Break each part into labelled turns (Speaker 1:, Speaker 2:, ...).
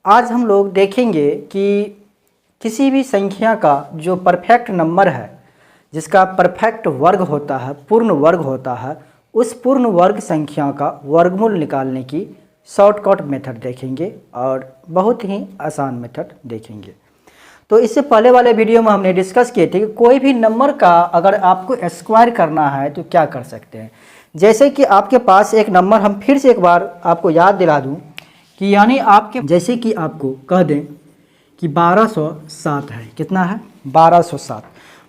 Speaker 1: आज हम लोग देखेंगे कि किसी भी संख्या का जो परफेक्ट नंबर है, जिसका परफेक्ट वर्ग होता है, पूर्ण वर्ग होता है, उस पूर्ण वर्ग संख्या का वर्गमूल निकालने की शॉर्टकट मेथड देखेंगे और बहुत ही आसान मेथड देखेंगे। तो इससे पहले वाले वीडियो में हमने डिस्कस किए थे कि कोई भी नंबर का अगर आपको स्क्वायर करना है तो क्या कर सकते हैं। जैसे कि आपके पास एक नंबर, हम फिर से एक बार आपको याद दिला दूं कि यानी आपके जैसे कि आपको कह दें कि 1207 है। कितना है? 1207।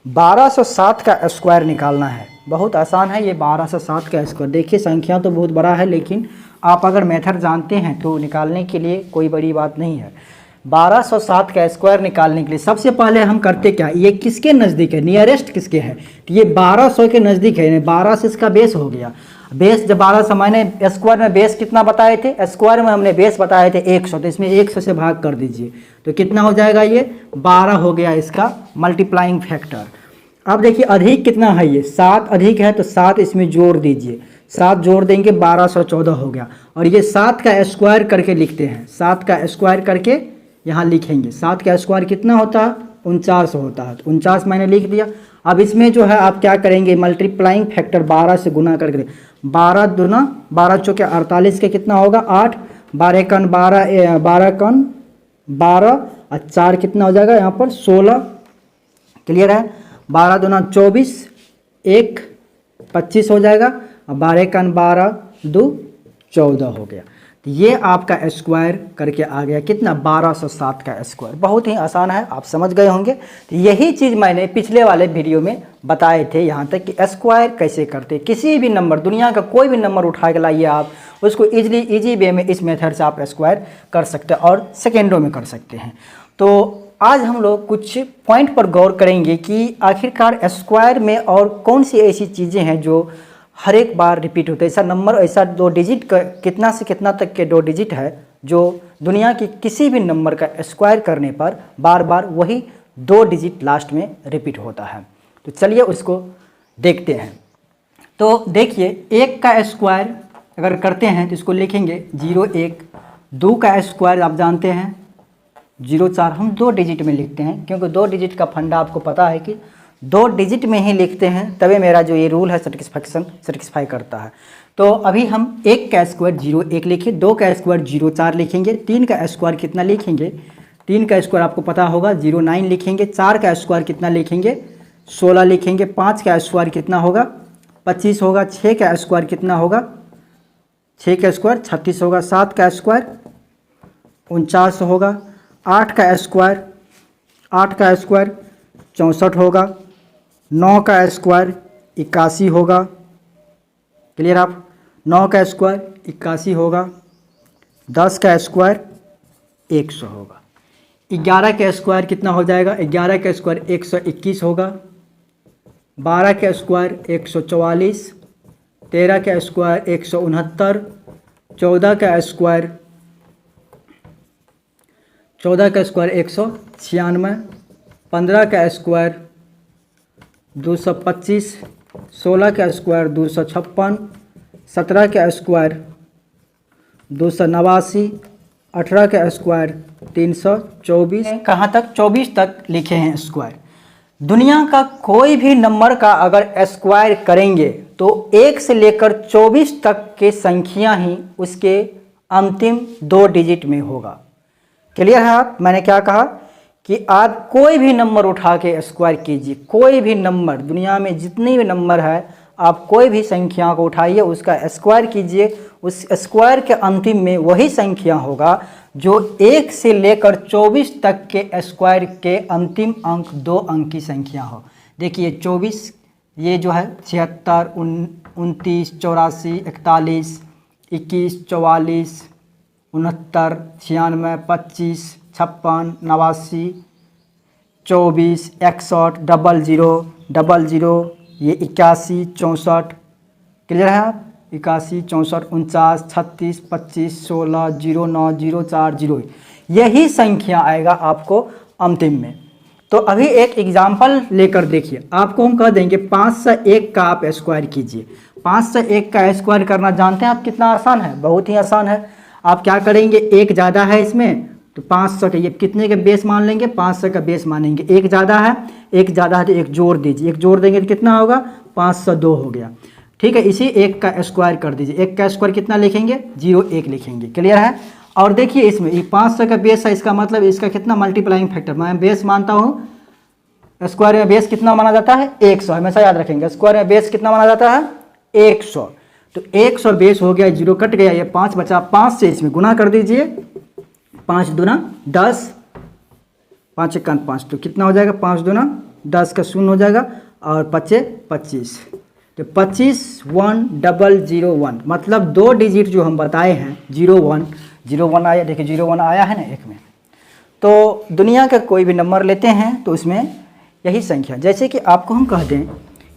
Speaker 1: 1207 का स्क्वायर निकालना है। बहुत आसान है ये 1207 का स्क्वायर। देखिए संख्या तो बहुत बड़ा है, लेकिन आप अगर मेथड जानते हैं तो निकालने के लिए कोई बड़ी बात नहीं है। 1207 का स्क्वायर निकालने के लिए सबसे पहले हम करते क्या, ये किसके नज़दीक है, नियरेस्ट किसके है, तो ये 1200 के नज़दीक है। 12 से इसका बेस हो गया। बेस जब 1200, मैंने स्क्वायर में बेस कितना बताए थे, स्क्वायर में हमने बेस बताए थे 100, तो इसमें 100 से भाग कर दीजिए तो कितना हो जाएगा, ये 12 हो गया इसका मल्टीप्लाइंग फैक्टर। अब देखिए अधिक कितना है, ये 7 अधिक है तो 7 इसमें जोड़ दीजिए, 7 जोड़ देंगे 1214 हो गया। और ये 7 का स्क्वायर करके लिखते हैं, 7 का स्क्वायर करके यहाँ लिखेंगे। 7 का स्क्वायर कितना होता है, 49 होता है, तो 49 मैंने लिख दिया। अब इसमें जो है आप क्या करेंगे, मल्टीप्लाइंग फैक्टर 12 से गुना करके 12 दूना 12 चौके 48 के कितना होगा 8, 12 कन 12, 12 कन 12 और 4 कितना हो जाएगा यहाँ पर 16। क्लियर है? 12 दूना 24, 1 25 हो जाएगा और 12 कन 12 2 14 हो गया। तो ये आपका स्क्वायर करके आ गया कितना, 1207 का स्क्वायर। बहुत ही आसान है, आप समझ गए होंगे। तो यही चीज़ मैंने पिछले वाले वीडियो में बताए थे, यहाँ तक कि स्क्वायर कैसे करते। किसी भी नंबर, दुनिया का कोई भी नंबर उठा के लाइए आप, उसको इजी वे में इस मेथड से आप स्क्वायर कर सकते हैं और सेकेंडों में कर सकते हैं। तो आज हम लोग कुछ पॉइंट पर गौर करेंगे कि आखिरकार स्क्वायर में और कौन सी ऐसी चीज़ें हैं जो हर एक बार रिपीट होते हैं। ऐसा नंबर, ऐसा 2 डिजिट का, कितना से कितना तक के 2 डिजिट है जो दुनिया की किसी भी नंबर का स्क्वायर करने पर बार बार वही 2 डिजिट लास्ट में रिपीट होता है। तो चलिए उसको देखते हैं। तो देखिए 1 का स्क्वायर अगर करते हैं तो इसको लिखेंगे 01। 2 का स्क्वायर आप जानते हैं 04, हम 2 डिजिट में लिखते हैं क्योंकि 2 डिजिट का फंडा आपको पता है कि 2 डिजिट में ही लिखते हैं, तभी मेरा जो ये रूल है सेटिस्फाई करता है। तो अभी हम 1 का स्क्वायर 01 लिखे, 2 का स्क्वायर 04 लिखेंगे, 3 का स्क्वायर कितना लिखेंगे, 3 का स्क्वायर आपको पता होगा 09 लिखेंगे, 4 का स्क्वायर कितना लिखेंगे 16 लिखेंगे, 5 का स्क्वायर कितना होगा 25 होगा, 6 का स्क्वायर कितना होगा 6 का स्क्वायर 36 होगा, 7 का स्क्वायर 49 होगा, 8 का स्क्वायर 64 होगा, 9 का स्क्वायर 81 होगा। क्लियर? आप 9 का स्क्वायर 81 होगा, 10 का स्क्वायर 100 होगा, 11 का स्क्वायर कितना हो जाएगा, 11 का स्क्वायर 121 होगा, 12 का स्क्वायर 144, 13 का स्क्वायर 169, 14 का स्क्वायर 196, 15 का स्क्वायर 225, 16 का स्क्वायर 256, 17 का स्क्वायर 289, 18 का स्क्वायर 324। कहाँ तक? 24 तक लिखे हैं स्क्वायर। दुनिया का कोई भी नंबर का अगर स्क्वायर करेंगे तो 1 से लेकर 24 तक के संख्या ही उसके अंतिम 2 डिजिट में होगा। क्लियर है? आप, मैंने क्या कहा कि आप कोई भी नंबर उठा के स्क्वायर कीजिए, कोई भी नंबर, दुनिया में जितनी भी नंबर है, आप कोई भी संख्या को उठाइए, उसका स्क्वायर कीजिए, उस स्क्वायर के अंतिम में वही संख्या होगा जो 1 से लेकर 24 तक के स्क्वायर के अंतिम अंक 2 अंक की संख्या हो। देखिए 24, ये जो है 76, 29, 84, 41, 21, 44, 69, 96, 25, 56, 89, 24, 61, 00, 00, ये 81, 64। क्लियर है आप? 81, 64, 49, 36, 25, 16, 09, 04, 0, यही संख्या आएगा आपको अंतिम में। तो अभी एक एग्जाम्पल लेकर देखिए, आपको हम कह देंगे 501 का आप स्क्वायर कीजिए। 501 का स्क्वायर करना जानते हैं आप कितना आसान है? बहुत ही आसान है। आप क्या करेंगे, एक ज़्यादा है इसमें तो 500 का ये कितने का बेस मान लेंगे, 500 का बेस मानेंगे। एक ज़्यादा है तो एक जोड़ दीजिए, एक जोड़ देंगे तो कितना होगा, 502 हो गया। ठीक है, इसी एक का स्क्वायर कर दीजिए, एक का स्क्वायर कितना लिखेंगे, 01 लिखेंगे। क्लियर है। और देखिए इसमें ये 500 का बेस है, इसका मतलब इसका कितना मल्टीप्लाइंग फैक्टर, मैं बेस मानता हूँ, स्क्वायर में बेस कितना माना जाता है, 100, हमेशा याद रखेंगे, स्क्वायर में बेस कितना माना जाता है, 100। तो 100 बेस हो गया, 0 कट गया, ये 5 बचा, 5 से इसमें गुना कर दीजिए, 5 दूना 10, 5 1 5, तो कितना हो जाएगा, 5 दूना 10 का 0 हो जाएगा, और 5 25, तो 25,1001, मतलब 2 डिजिट जो हम बताए हैं, 01 आया, देखिए 01 आया है ना एक में। तो दुनिया का कोई भी नंबर लेते हैं तो उसमें यही संख्या, जैसे कि आपको हम कह दें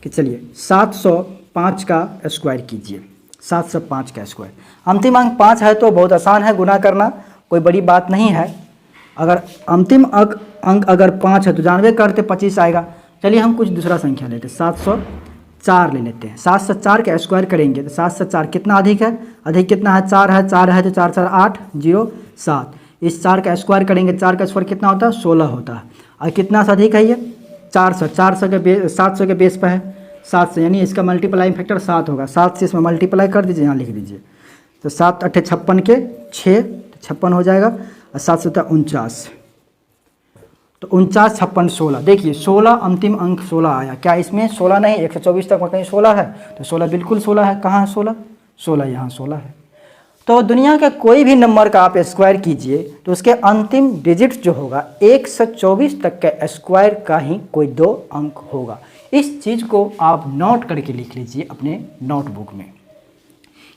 Speaker 1: कि चलिए 705 का स्क्वायर कीजिए, 705 का स्क्वायर, अंतिम अंक 5 है तो बहुत आसान है गुना करना, कोई बड़ी बात नहीं है। अगर अंतिम अंक अगर 5 है तो जानबे करते 25 आएगा। चलिए हम कुछ दूसरा संख्या लेते हैं, 704 ले लेते हैं। 704 का स्क्वायर करेंगे तो 704 कितना अधिक है, अधिक कितना है, 4 है, 4 है तो 4 4 8 0 7, इस 4 का स्क्वायर करेंगे, 4 का स्क्वायर कितना होता है, 16 होता है। और कितना से अधिक है ये, 400 के बेस, 700 के बेस पर है, 7 से, यानी इसका मल्टीप्लाइंग फैक्टर 7 होगा, 7 से इसमें मल्टीप्लाई कर दीजिए, यहाँ लिख दीजिए, तो 7 8 56 के 6, 56 हो जाएगा, और 7 7 49, तो 49 56 16, देखिए 16 अंतिम अंक 16 आया। क्या इसमें 16 नहीं, 124 तक कहीं 16 है, तो 16 बिल्कुल 16 है। कहाँ है 16, 16 यहाँ 16 है। तो दुनिया का कोई भी नंबर का आप स्क्वायर कीजिए तो उसके अंतिम डिजिट जो होगा 124 तक का स्क्वायर का ही कोई 2 अंक होगा। इस चीज़ को आप नोट करके लिख लीजिए अपने नोटबुक में।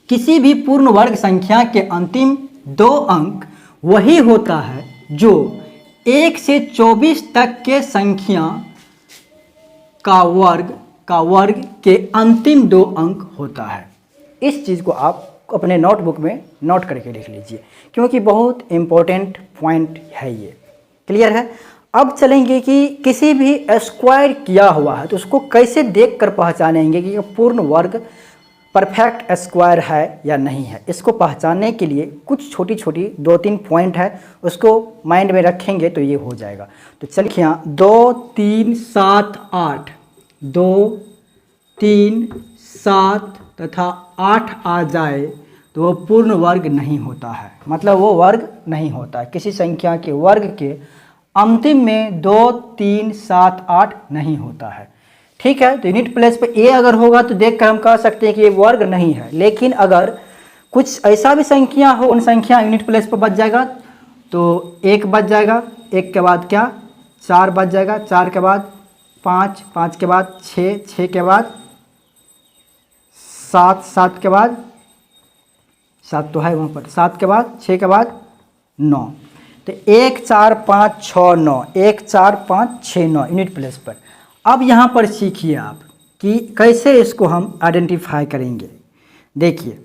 Speaker 1: किसी भी पूर्ण वर्ग संख्या के अंतिम 2 अंक वही होता है जो 1 से 24 तक के संख्या का वर्ग के अंतिम 2 अंक होता है। इस चीज़ को आप अपने नोटबुक में नोट करके लिख लीजिए, क्योंकि बहुत इम्पोर्टेंट पॉइंट है ये। क्लियर है। अब चलेंगे कि किसी भी स्क्वायर किया हुआ है तो उसको कैसे देखकर पहचानेंगे कि पूर्ण वर्ग परफेक्ट स्क्वायर है या नहीं है। इसको पहचानने के लिए कुछ छोटी छोटी 2-3 पॉइंट है, उसको माइंड में रखेंगे तो ये हो जाएगा। तो चलिए यहाँ 2 3 7 8, 2 3 7 तथा 8 आ जाए तो वो पूर्ण वर्ग नहीं होता है, मतलब वो वर्ग नहीं होता है। किसी संख्या के वर्ग के अंतिम में 2 3 7 8 नहीं होता है। ठीक है, तो यूनिट प्लेस पे ए अगर होगा तो देखकर हम कह सकते हैं कि ये वर्ग नहीं है। लेकिन अगर कुछ ऐसा भी संख्या हो, उन संख्या यूनिट प्लेस पर बच जाएगा, तो 1 बच जाएगा, 1 के बाद क्या 4 बच जाएगा, 4 के बाद 5, 5 के बाद 6, 6 के बाद 7, 7 के बाद 7 तो है वहाँ पर, 7 के बाद 6 के बाद 9, तो 1 4 5 6 9, 1 4 5 6 9 यूनिट प्लेस पर। अब यहाँ पर सीखिए आप कि कैसे इसको हम आइडेंटिफाई करेंगे। देखिए,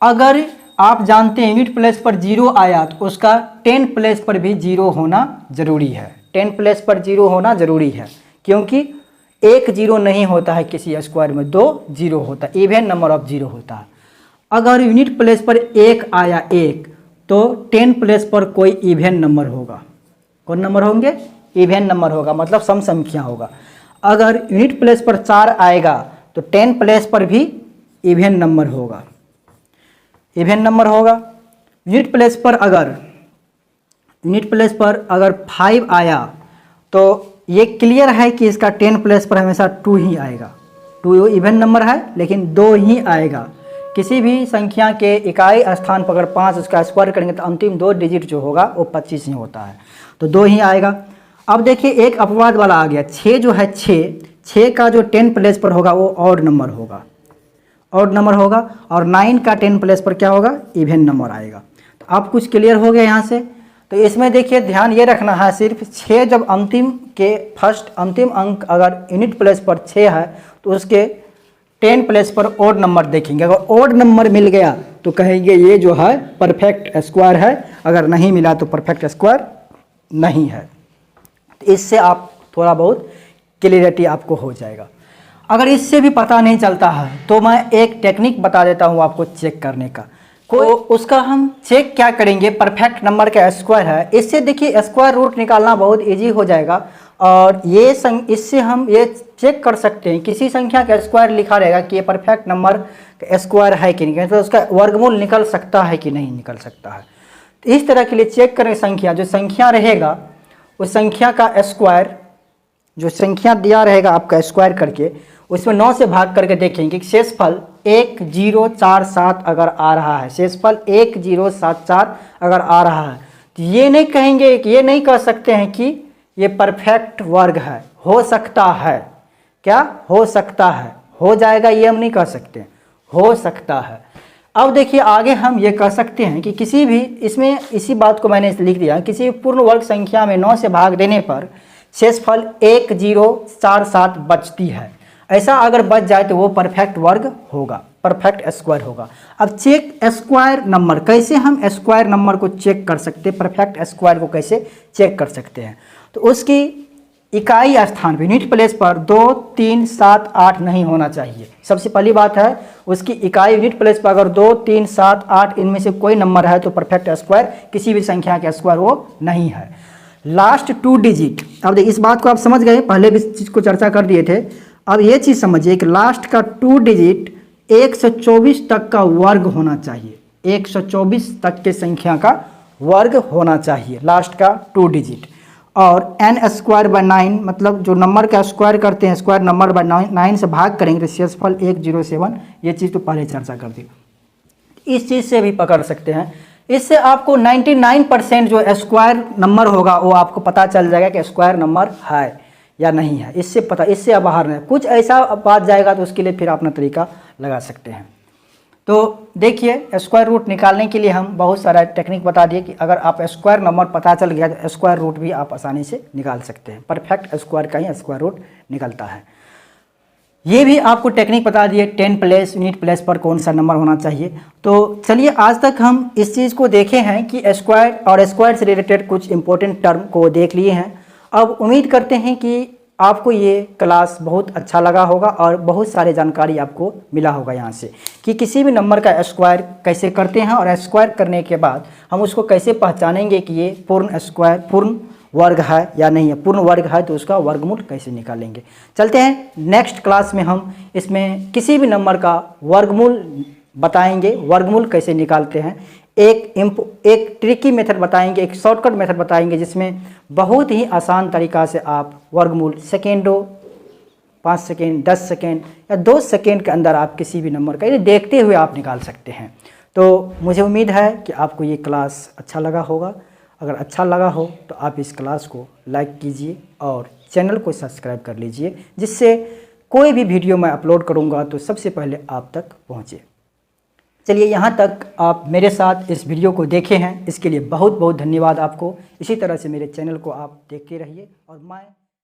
Speaker 1: अगर आप जानते हैं यूनिट प्लेस पर 0 आया तो उसका 10 प्लेस पर भी 0 होना ज़रूरी है। 10 प्लेस पर 0 होना ज़रूरी है, क्योंकि 1 0 नहीं होता है किसी स्क्वायर में, 2 0 होता है, इवन नंबर ऑफ 0 होता है। अगर यूनिट प्लेस पर 1 आया 1 तो 10 प्लेस पर कोई इवन नंबर होगा। कौन नंबर होंगे, इवन नंबर होगा, मतलब सम संख्या होगा। अगर यूनिट प्लेस पर 4 आएगा तो 10 प्लेस पर भी इवन नंबर होगा, इवन नंबर होगा। यूनिट प्लेस पर अगर 5 आया तो ये क्लियर है कि इसका 10 प्लेस पर हमेशा 2 ही आएगा। 2 इवन नंबर है लेकिन 2 ही आएगा। किसी भी संख्या के इकाई स्थान पर अगर 5 उसका स्क्वायर करेंगे तो अंतिम 2 डिजिट जो होगा वो 25 ही होता है, तो 2 ही आएगा। अब देखिए एक अपवाद वाला आ गया, 6 जो है 6 का जो 10 प्लेस पर होगा वो ऑड नंबर होगा, और 9 का 10 प्लेस पर क्या होगा, इवन नंबर आएगा। तो अब कुछ क्लियर हो गया यहाँ से। तो इसमें देखिए ध्यान ये रखना है, सिर्फ 6 जब अंतिम अंक अगर यूनिट प्लेस पर 6 है तो उसके 10 प्लेस पर ऑड नंबर देखेंगे। अगर ऑड नंबर मिल गया तो कहेंगे ये जो है परफेक्ट स्क्वायर है, अगर नहीं मिला तो परफेक्ट स्क्वायर नहीं है। तो इससे आप थोड़ा बहुत क्लियरिटी आपको हो जाएगा। अगर इससे भी पता नहीं चलता है तो मैं एक टेक्निक बता देता हूँ आपको चेक करने का। कोई उसका हम चेक क्या करेंगे, परफेक्ट नंबर का स्क्वायर है, इससे देखिए स्क्वायर रूट निकालना बहुत इजी हो जाएगा। और ये इससे हम ये चेक कर सकते हैं किसी संख्या का स्क्वायर लिखा रहेगा कि ये परफेक्ट नंबर का स्क्वायर है कि नहीं, तो उसका वर्गमूल निकल सकता है कि नहीं निकल सकता है। तो इस तरह के लिए चेक करें संख्या, जो संख्या रहेगा उस संख्या का स्क्वायर, जो संख्या दिया रहेगा आपका स्क्वायर करके उसमें 9 से भाग करके देखेंगे कि शेषफल 1047 अगर आ रहा है, शेषफल 1074 अगर आ रहा है, तो ये नहीं कहेंगे कि ये नहीं कह सकते हैं कि ये परफेक्ट वर्ग है। हो सकता है, क्या हो सकता है, हो जाएगा ये हम नहीं कह सकते, हो सकता है। अब देखिए आगे हम ये कह सकते हैं कि किसी भी, इसमें इसी बात को मैंने लिख दिया, किसी पूर्ण वर्ग संख्या में 9 से भाग देने पर शेषफल 1047 बचती है, ऐसा अगर बच जाए तो वो परफेक्ट वर्ग होगा, परफेक्ट स्क्वायर होगा। अब चेक स्क्वायर नंबर, कैसे हम स्क्वायर नंबर को चेक कर सकते हैं, परफेक्ट स्क्वायर को कैसे चेक कर सकते हैं। तो उसकी इकाई स्थान पे यूनिट प्लेस पर 2, 3, 7, 8 नहीं होना चाहिए। सबसे पहली बात है उसकी इकाई यूनिट प्लेस पर अगर 2, 3, 7, 8 इनमें से कोई नंबर है तो परफेक्ट स्क्वायर, किसी भी संख्या का स्क्वायर वो नहीं है। लास्ट 2 डिजिट, अब देखिए इस बात को आप समझ गए, पहले भी इस चीज़ को चर्चा कर दिए थे। अब ये चीज़ समझिए कि लास्ट का 2 डिजिट 124 तक का वर्ग होना चाहिए, 124 तक के संख्या का वर्ग होना चाहिए लास्ट का 2 डिजिट। और n स्क्वायर बाय 9, मतलब जो नंबर का स्क्वायर करते हैं स्क्वायर नंबर बाय 9 से भाग करेंगे तो शेषफल 107, ये चीज़ तो पहले चर्चा कर दी। इस चीज़ से भी पकड़ सकते हैं, इससे आपको 99% जो स्क्वायर नंबर होगा वो आपको पता चल जाएगा कि स्क्वायर नंबर है या नहीं है। इससे पता, इससे अब बाहर नहीं, कुछ ऐसा बात जाएगा तो उसके लिए फिर अपना तरीका लगा सकते हैं। तो देखिए स्क्वायर रूट निकालने के लिए हम बहुत सारा टेक्निक बता दिए कि अगर आप स्क्वायर नंबर पता चल गया तो स्क्वायर रूट भी आप आसानी से निकाल सकते हैं, परफेक्ट स्क्वायर का ही स्क्वायर रूट निकलता है। ये भी आपको टेक्निक बता दिए 10 प्लेस यूनिट प्लेस पर कौन सा नंबर होना चाहिए। तो चलिए आज तक हम इस चीज़ को देखे हैं कि स्क्वायर और स्क्वायर से रिलेटेड कुछ इंपॉर्टेंट टर्म को देख लिए हैं। अब उम्मीद करते हैं कि आपको ये क्लास बहुत अच्छा लगा होगा और बहुत सारे जानकारी आपको मिला होगा यहाँ से कि किसी भी नंबर का स्क्वायर कैसे करते हैं और स्क्वायर करने के बाद हम उसको कैसे पहचानेंगे कि ये पूर्ण स्क्वायर पूर्ण वर्ग है या नहीं है, पूर्ण वर्ग है तो उसका वर्गमूल कैसे निकालेंगे। चलते हैं नेक्स्ट क्लास में हम इसमें किसी भी नंबर का वर्गमूल बताएंगे, वर्गमूल कैसे निकालते हैं, एक ट्रिकी मेथड बताएंगे, एक शॉर्टकट मेथड बताएंगे जिसमें बहुत ही आसान तरीक़ा से आप वर्गमूल सेकेंडों, 5 सेकेंड, 10 सेकेंड या 2 सेकेंड के अंदर आप किसी भी नंबर का देखते हुए आप निकाल सकते हैं। तो मुझे उम्मीद है कि आपको ये क्लास अच्छा लगा होगा। अगर अच्छा लगा हो तो आप इस क्लास को लाइक कीजिए और चैनल को सब्सक्राइब कर लीजिए, जिससे कोई भी वीडियो मैं अपलोड करूँगा तो सबसे पहले आप तक पहुँचे। चलिए यहाँ तक आप मेरे साथ इस वीडियो को देखे हैं, इसके लिए बहुत बहुत धन्यवाद आपको। इसी तरह से मेरे चैनल को आप देखते रहिए और मैं